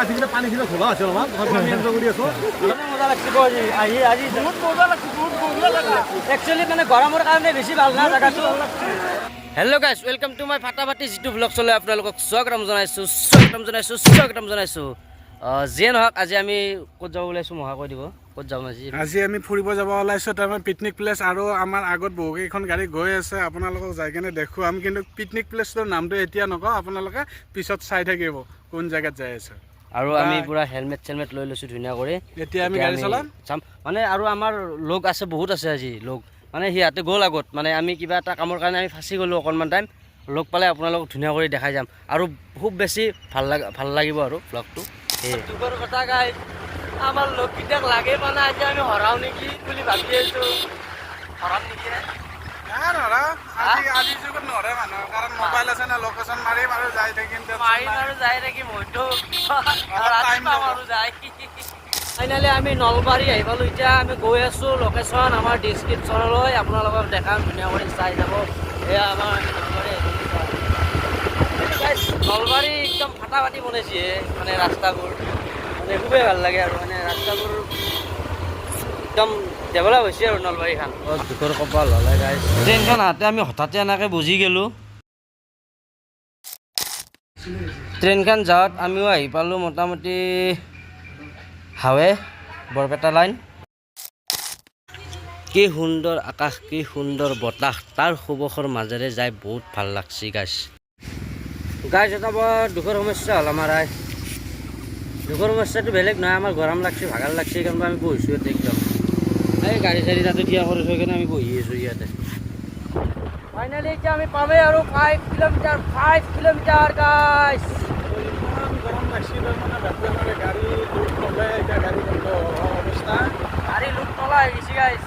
আজিকালি পানীখিনি খোলা আছে অলপমান তথাপিও আমি এনজয় কৰি আছোঁ মজা লাগছে আহি আজি বহুত মজা লাগছে একচুৱেলি মানে গৰমৰ কাৰণে বেছি ভাল না জেগাটো hello' guys welcome to my ফাটাফাটি যিটো ব্লগ চলে আপোনালোকক স্বাগতম জনাইছোঁ যিয়ে নহওক আজি আমি ক'ত যাব ওলাইছোঁ মহা কৈ দিব ক'ত যাম আজি আমি ফুৰিব যাব ওলাইছোঁ তাৰমানে পিকনিক প্লেচ আৰু আমাৰ আগত বহুকেইখন গাড়ী গৈ আছে আপোনালোকক যাই কিনে দেখুৱাম কিন্তু পিকনিক প্লেচটোৰ নামটো এতিয়া নকওঁ আপোনালোকে পিছত চাই থাকিব কোন জেগাত যাই আছে আৰু আমি পুৰা হেলমেট চেলমেট লৈ লৈছোঁ ধুনীয়া কৰি এতিয়া আমি গাড়ী চলাম চাম মানে আৰু আমাৰ লগ আছে বহুত আছে আজি লগ মানে সিহঁতে গ'ল আগত মানে আমি কিবা এটা কামৰ কাৰণে আমি ফাঁচি গ'লোঁ অকণমান টাইম লগ পালে আপোনালোকক ধুনীয়া কৰি দেখাই যাম আৰু খুব বেছি ভাল লাগিব আৰু ব্লগটো দুখৰ কথা গাই আমাৰ লগকেইটাক লাগে মানে আজি আমি হৰাও নেকি বুলি ভাবি আছোঁ হৰাম নেকি আজিৰ যুগত নৰে মানুহ কাৰণ মোবাইল আছে না লোকেশ্যন মাৰিম আৰু যাই থাকিম যাই থাকিম হয়তো আৰু যাই ফাইনেলি আমি নলবাৰী আহি পালোঁ এতিয়া আমি গৈ আছোঁ লোকেশ্যন আমাৰ ডিছক্ৰিপশ্যনলৈ আপোনালোকক দেখাম ধুনীয়া কৰি চাই যাব এয়া আমাৰ নলবাৰী একদম ফাটাফাটি বনাইছে মানে ৰাস্তাবোৰ মানে খুবেই ভাল লাগে আৰু মানে ৰাস্তাবোৰ একদম ডেভেলপ হৈছে আৰু নলবাৰীখন দুখৰ কপাল হ'লে গাইজ ট্ৰেইনখন আহোঁতে আমি হঠাতে এনেকৈ বুজি গ'লোঁ ট্ৰেইনখন যাওঁত আমিও আহি পালোঁ মোটামুটি হাৱে বৰপেটা লাইন কি সুন্দৰ আকাশ কি সুন্দৰ বতাহ তাৰ সুবসৰ মাজেৰে যাই বহুত ভাল লাগছে গাইজ এটা বৰ দুখৰ সমস্যা হ'ল আমাৰ দুখৰ সমস্যাটো বেলেগ নহয় আমাৰ গৰম লাগছে ভাগাৰ লাগছে সেইকাৰণে আমি বহিছোঁ ইয়াতে একদম এই গাড়ী চাড়ী তাতে থিয়া কৰি থৈ কিনে আমি বহি আছোঁ ইয়াতে ফাইনেলি এতিয়া আমি পামেই আৰু 5 কিলোমিটাৰ গাইজ গৰম লাগছে তাৰমানে গাড়ী লুট নলয় এতিয়া গাড়ী বন্ধ অৱস্থা গাড়ী লুট নলা হৈ গৈছে গাইজ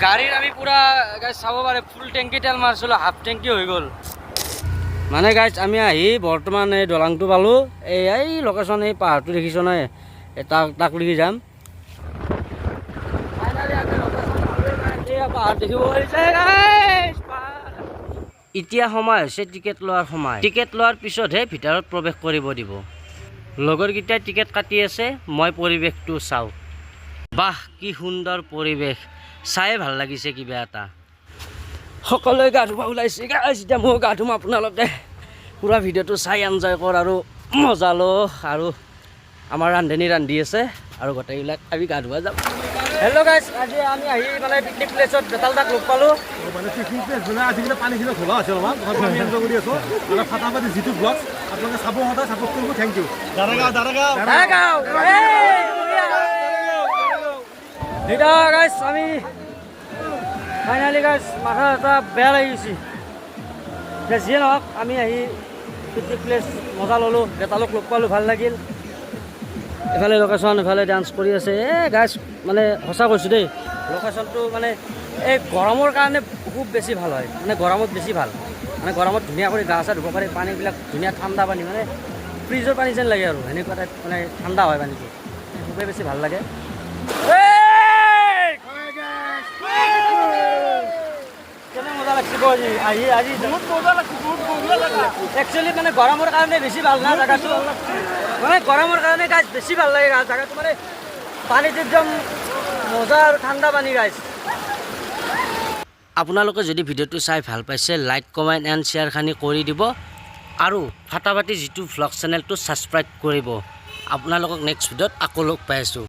গাড়ীৰ আমি পুৰা গাইজ চাব পাৰে ফুল টেংকি তেল মাৰিছিলোঁ হাফ টেংকি হৈ গ'ল মানে গাইজ আমি আহি বৰ্তমান এই দলংটো পালোঁ এই লোকেশ্যন এই পাহাৰটো দেখিছোঁ নহয় তাক লৈকে যাম পাহাৰ দেখিব এতিয়া সময় হৈছে টিকেট লোৱাৰ সময় টিকেট লোৱাৰ পিছতহে ভিতৰত প্ৰৱেশ কৰিব দিব লগৰকেইটাই টিকেট কাটি আছে মই পৰিৱেশটো চাওঁ বাহ কি সুন্দৰ পৰিৱেশ চাই ভাল লাগিছে কিবা এটা সকলোৱে গা ধুব ওলাইছে এতিয়া মই গা ধুম আপোনালোকে পুৰা ভিডিঅ'টো চাই এনজয় কৰ আৰু মজা ল আৰু আমাৰ ৰান্ধনি ৰান্ধি আছে আৰু গোটেইবিলাক আমি গা ধুব যাম হেল্ল' গাইজ আজি আমি আহি মানে পিকনিক প্লেচত বেতালদাক লগ পালোঁ মানে পিকনিক প্লেচ মানে আজিকালি পানীখিনি খোলা আছে অলপমান তথাপিও আমি এনজয় কৰি আছোঁ মানে ফাটাফাটি যিটো ব্লগ আপোনালোকে চাব সদায় ছাপোৰ্ট কৰিব থেংক ইউ গাইজ আমি ফাইনেলি গাইজ মাথা এটা বেয়া লাগি গৈছে এতিয়া যিয়ে নহওক আমি আহি পিকনিক প্লেচ মজা ল'লোঁ বেতালক লগ পালোঁ ভাল লাগিল এফালে লোকেশ্যন এফালে ডান্স কৰি আছে গাইজ মানে সঁচা কৈছোঁ দেই লোকেশ্যনটো মানে এই গৰমৰ কাৰণে খুব বেছি ভাল হয় মানে গৰমত বেছি ভাল মানে গৰমত ধুনীয়া কৰি গা চা ধুব পাৰি পানীবিলাক ধুনীয়া ঠাণ্ডা পানী মানে ফ্ৰিজৰ পানী যেন লাগে আৰু এনেকুৱা টাইপ মানে ঠাণ্ডা হয় পানীটো খুবেই বেছি ভাল লাগে মজা লাগছে আজি বহুত মজা লাগছে একচুৱেলি মানে গৰমৰ কাৰণে বেছি ভাল না জেগাটো মানে গৰমৰ কাৰণে গাইজ বেছি ভাল লাগে জেগাটো মানে পানীটো একদম মজা আৰু ঠাণ্ডা পানী গাইজ আপোনালোকে যদি ভিডিঅ'টো চাই ভাল পাইছে লাইক কমেণ্ট এণ্ড শ্বেয়াৰখিনি কৰি দিব আৰু ফাটাফাটি যিটো ভ্লগ চেনেলটো ছাবস্ক্ৰাইব কৰিব আপোনালোকক নেক্সট ভিডিঅ'ত আকৌ লগ পাই আছোঁ।